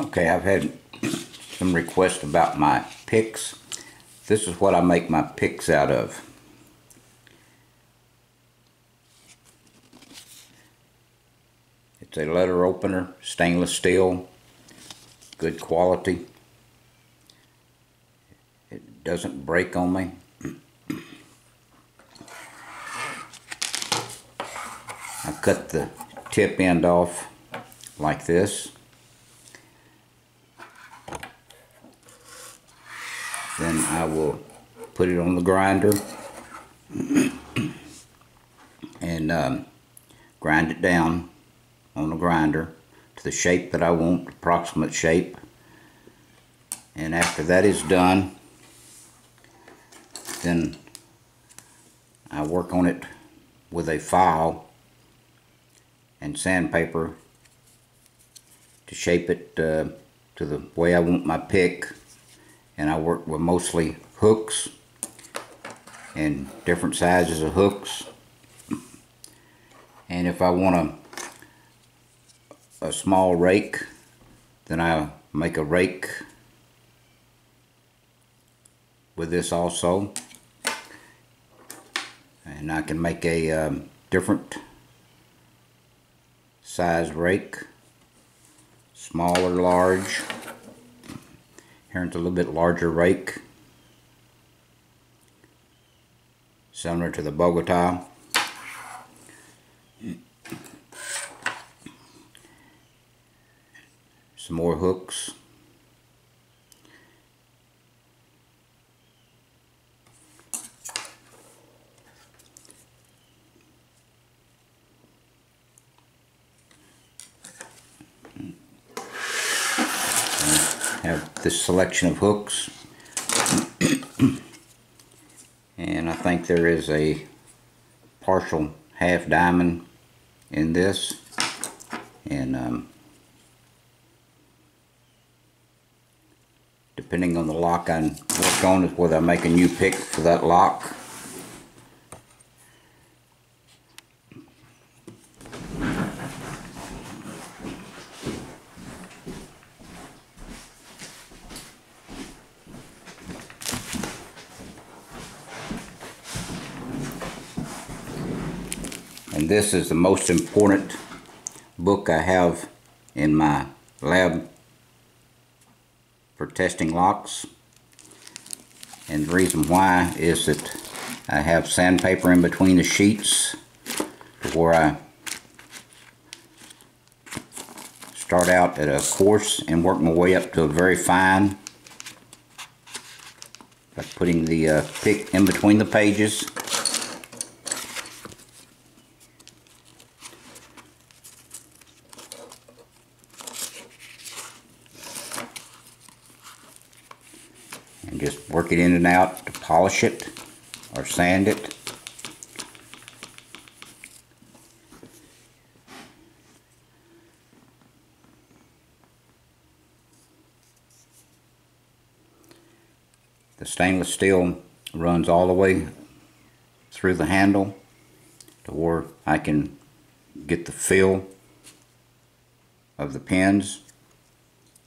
Okay, I've had some requests about my picks. This is what I make my picks out of. It's a letter opener, stainless steel, good quality. It doesn't break on me. I cut the tip end off like this. Then I will put it on the grinder and grind it down on the grinder to the shape that I want, approximate shape. And after that is done, then I work on it with a file and sandpaper to shape it to the way I want my pick. And I work with mostly hooks and different sizes of hooks. And if I want a small rake, then I make a rake with this also. And I can make a different size rake, small or large. Here's a little bit larger rake, similar to the Bogota. Some more hooks. Have this selection of hooks, and I think there is a partial half diamond in this, and depending on the lock I work on is whether I make a new pick for that lock. And this is the most important book I have in my lab for testing locks. And the reason why is that I have sandpaper in between the sheets where I start out at a coarse and work my way up to a very fine by putting the pick in between the pages. And just work it in and out to polish it or sand it. The stainless steel runs all the way through the handle to where I can get the feel of the pins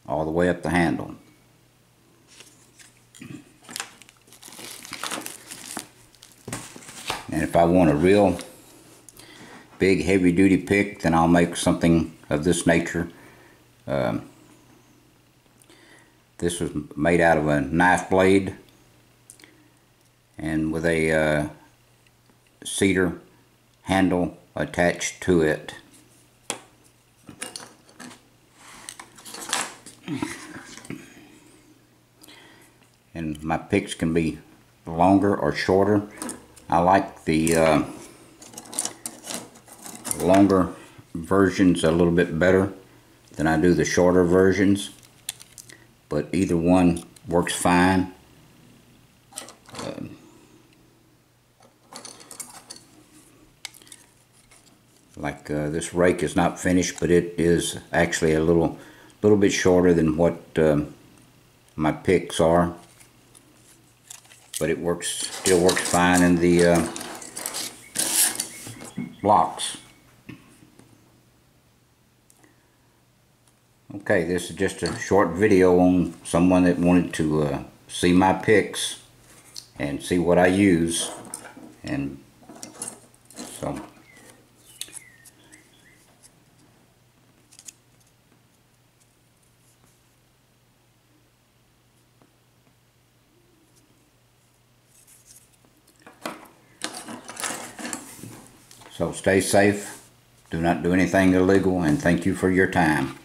all the way up the handle. And if I want a real big heavy duty pick, then I'll make something of this nature. This was made out of a knife blade and with a cedar handle attached to it. And my picks can be longer or shorter. I like the longer versions a little bit better than I do the shorter versions, but either one works fine. This rake is not finished, but it is actually a little bit shorter than what my picks are. But it still works fine in the blocks. Okay, this is just a short video on someone that wanted to see my pics and see what I use, and so stay safe, do not do anything illegal, and thank you for your time.